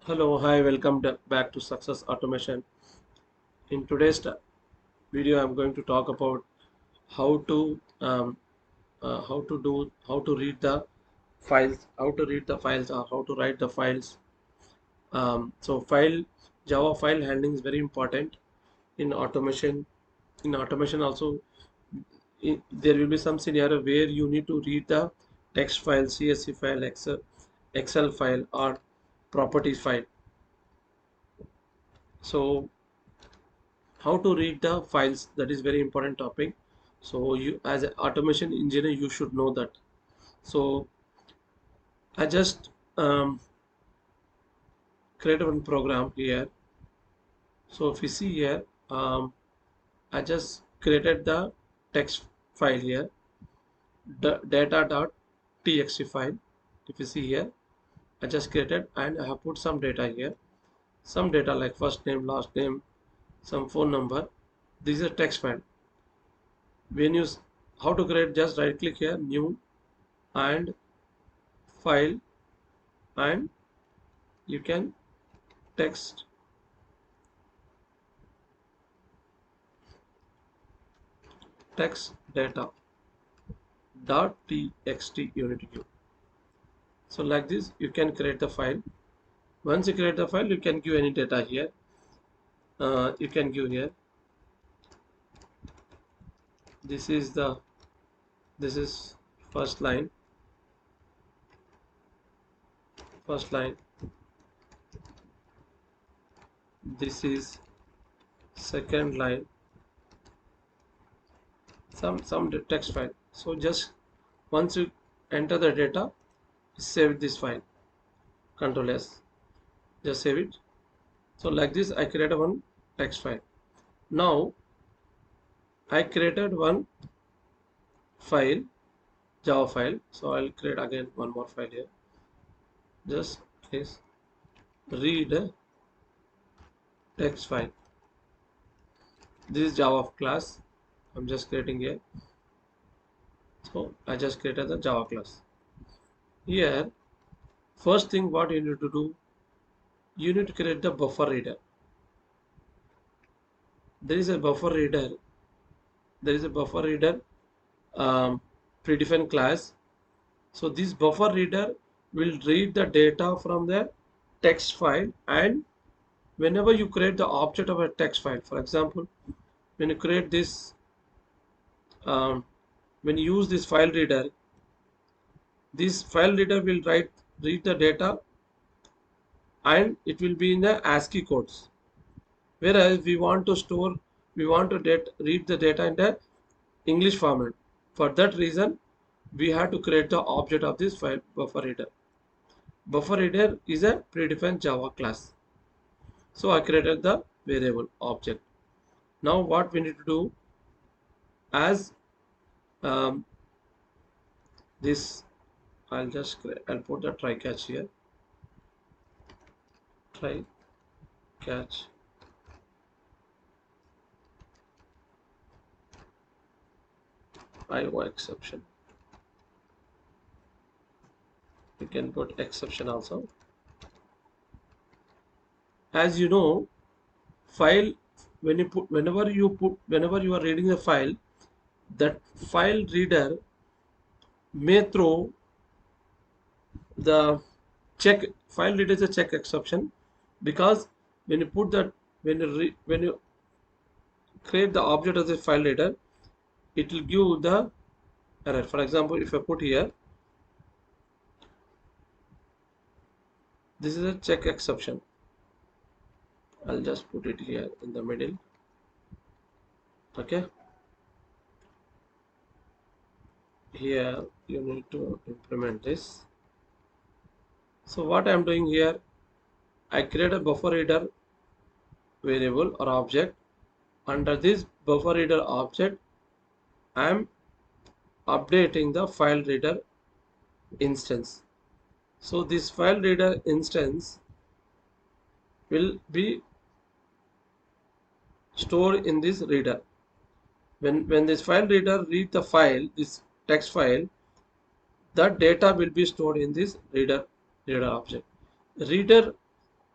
Hello, hi, welcome back to Success Automation. In today's video, I'm going to talk about how to how to read the files, or how to write the files. So, Java file handling is very important in automation. In automation, also, there will be some scenario where you need to read the text file, CSV file, Excel file, or properties file. So how to read the files, that is very important topic. So you, as an automation engineer, you should know that. So I just create one program here. So if you see here, I just created the text file here, the data.txt file. If you see here, I just created and I have put some data here, some data like first name, last name, some phone number. This is a text file. When you how to create, just right click here, new, and file, and you can text data dot txt unit view. So like this you can create the file. Once you create the file, you can give any data here. You can give here, this is first line, this is second line, some text file. So just once you enter the data, save this file, Control S, just save it. So like this I created one text file. Now I created one file, Java file. So I'll create again one more file here. Just is read text file. This is Java class. I'm just creating here. So I just created the Java class. Here, first thing what you need to do, you need to create the buffer reader. There is a buffer reader. Predefined class. So this buffer reader will read the data from the text file, and whenever you create the object of a text file, for example, when you create this, when you use this file reader, this file reader will read the data, and it will be in the ASCII codes. Whereas we want to read the data in the English format. For that reason, we have to create the object of this file buffer reader. Buffer reader is a predefined Java class. So I created the variable object. Now what we need to do, as this, I'll put the try catch here. Try catch IO exception. You can put exception also. As you know, file, whenever you are reading the file, that file reader may throw the check, file reader is a check exception, because when you put that, when you create the object as a file reader, it will give the error. For example, if I put here, this is a check exception, I'll just put it here in the middle. Okay, here you need to implement this. So what I'm doing here, I create a buffer reader variable or object. Under this buffer reader object, I'm updating the file reader instance. So this file reader instance will be stored in this reader. When this file reader read the file, this text file, that data will be stored in this reader object. Reader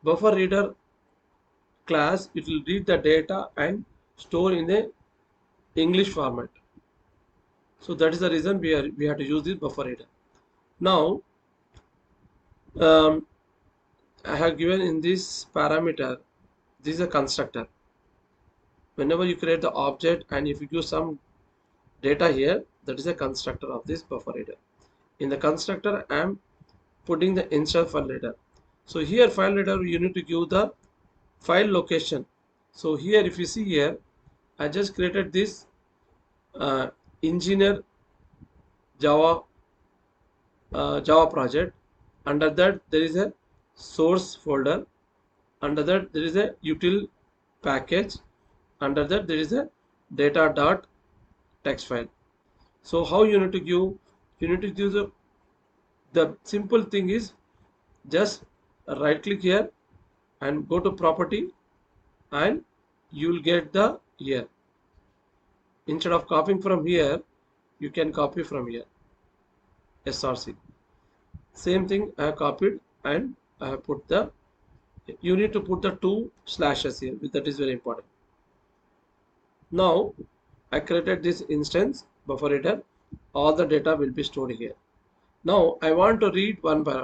buffer reader class, it will read the data and store in a English format. So that is the reason we have to use this buffer reader. Now um, I have given in this parameter, this is a constructor. Whenever you create the object and if you give some data here, that is a constructor of this buffer reader. In the constructor I am putting the install file reader. So here file reader you need to give the file location. So here if you see here, I just created this engineer Java Java project. Under that there is a source folder. Under that there is a util package. Under that there is a data.txt file. So how you need to give? You need to give the simple thing is just right click here and go to property, and you will get the here. Instead of copying from here, you can copy from here. src. Same thing I have copied and I have put the. You need to put the 2 slashes here. That is very important. Now I created this instance buffer reader. All the data will be stored here. Now I want to read one by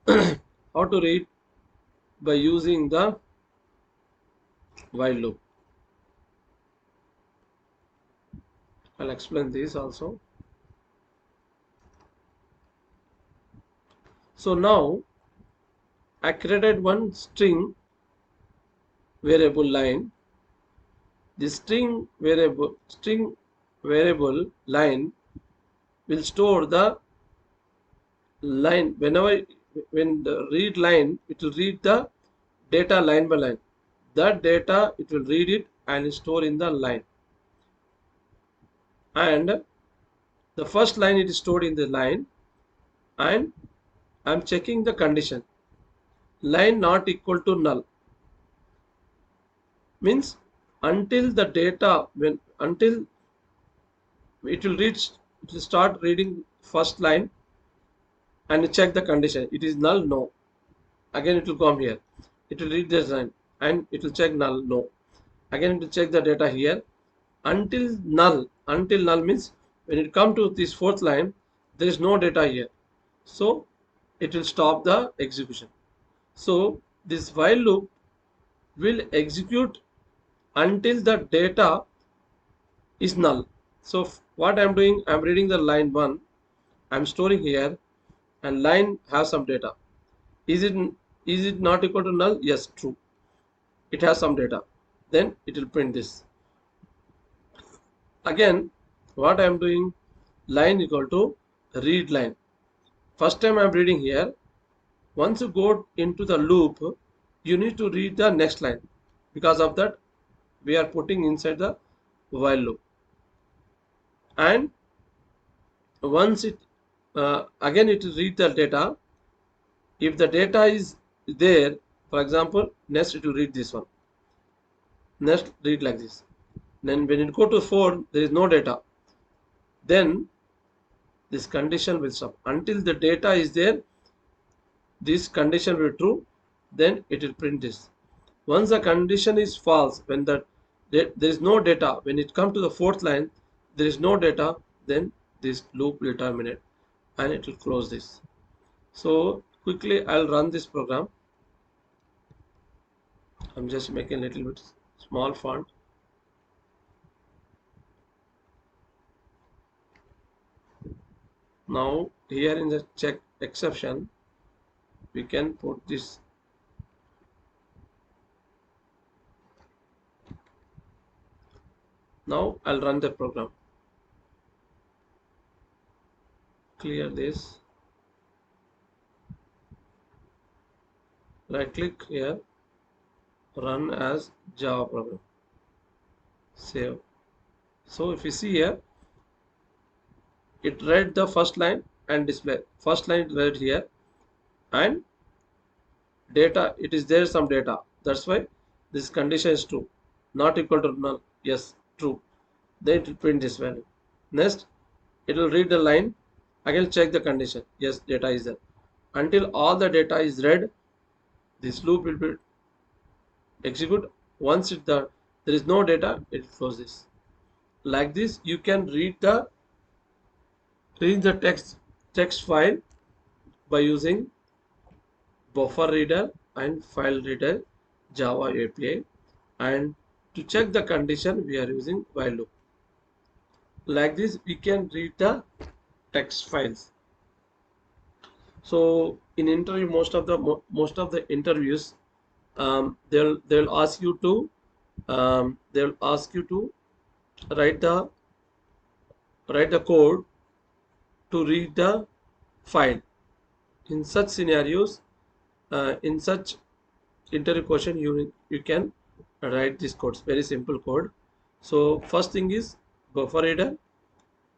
one. How to read? By using the while loop. I'll explain this also. So now I created one string variable line. The string variable line will store the line. When the read line, it will read the data line by line. That data it will read it and store in the line. And the first line it is stored in the line, and I'm checking the condition. Line not equal to null means until the data until it will start reading first line and check the condition. It is null, no. Again it will come here. It will read this line and it will check null, no. Again it will check the data here until null. Until null means when it come to this fourth line, there is no data here. So it will stop the execution. So this while loop will execute until the data is null. So what I'm doing, I'm reading the line 1, I'm storing here, and line has some data. Is it not equal to null? Yes, true. It has some data. Then it will print this. Again, what I'm doing, line equal to read line. First time I'm reading here. Once you go into the loop, you need to read the next line. Because of that, we are putting inside the while loop. And once it again it will read the data. If the data is there, for example, next it will read this one. Next read like this. Then when it go to 4, there is no data. Then this condition will stop. Until the data is there, this condition will be true. Then it will print this. Once the condition is false, when there is no data, when it comes to the fourth line, there is no data, then this loop will terminate and it will close this. So quickly I'll run this program. I'm just making a little bit small font. Now here in the check exception, we can put this. Now I'll run the program. Clear this. Right click here, run as Java program. Save. So if you see here, it read the first line and display. First line read here, and data, it is there some data. That's why this condition is true. Not equal to null. Yes, true. Then it will print this value. Next, it will read the line. Again check the condition. Yes, data is there. Until all the data is read, This loop will be execute. Once there is no data, it closes. Like this, you can read the text file by using buffer reader and file reader Java API. And to check the condition, we are using while loop. Like this, we can read the text files. So in interview, most of the interviews, they'll ask you to write the code to read the file. In such scenarios, in such interview question, you can write this code. Very simple code. So first thing is buffer reader,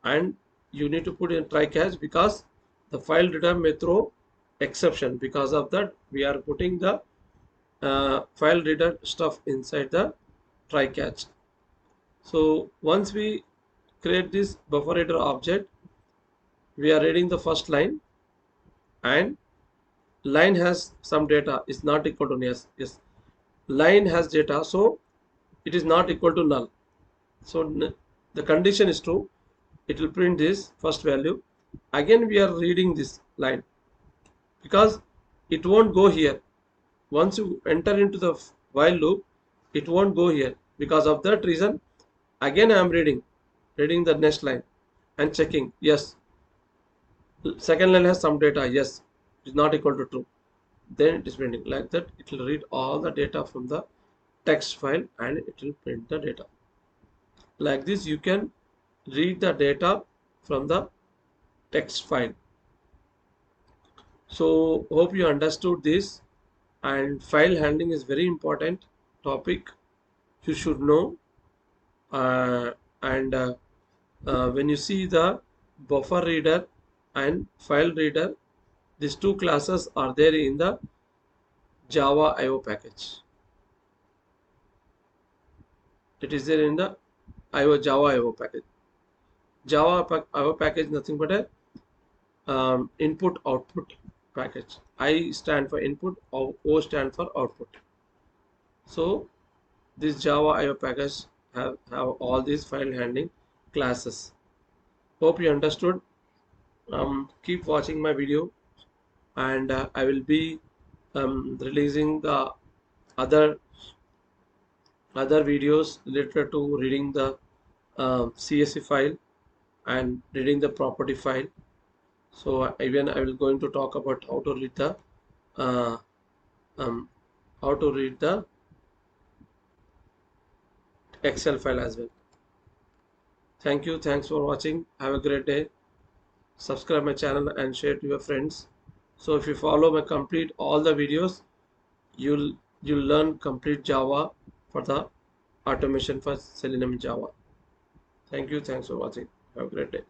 and you need to put in try catch, because the file reader may throw exception. Because of that, we are putting the file reader stuff inside the try catch. So once we create this buffer reader object, we are reading the first line, and line has some data is not equal to yes, line has data, so it is not equal to null. So the condition is true, it will print this first value. Again we are reading this line, because it won't go here. Once you enter into the while loop, it won't go here. Because of that reason, again I am reading the next line and checking, yes, second line has some data, yes, it is not equal to true. Then it is printing. Like that, it will read all the data from the text file and it will print the data. Like this, you can read the data from the text file. So hope you understood this. And file handling is very important topic, you should know. And when you see the buffer reader and file reader, these two classes are there in the Java IO package. It is there in the Java IO package. Java IO package nothing but a input output package. I stand for input, O stand for output. So this Java IO package have all these file handling classes. Hope you understood. Keep watching my video, and I will be releasing the other videos related to reading the CSV file and reading the property file. So even I will going to talk about how to read the uh, Excel file as well. Thank you. Thanks for watching. Have a great day. Subscribe my channel and share to your friends. So if you follow my complete all the videos, you'll learn complete Java for the automation for Selenium Java. Thank you. Thanks for watching. Have a great day.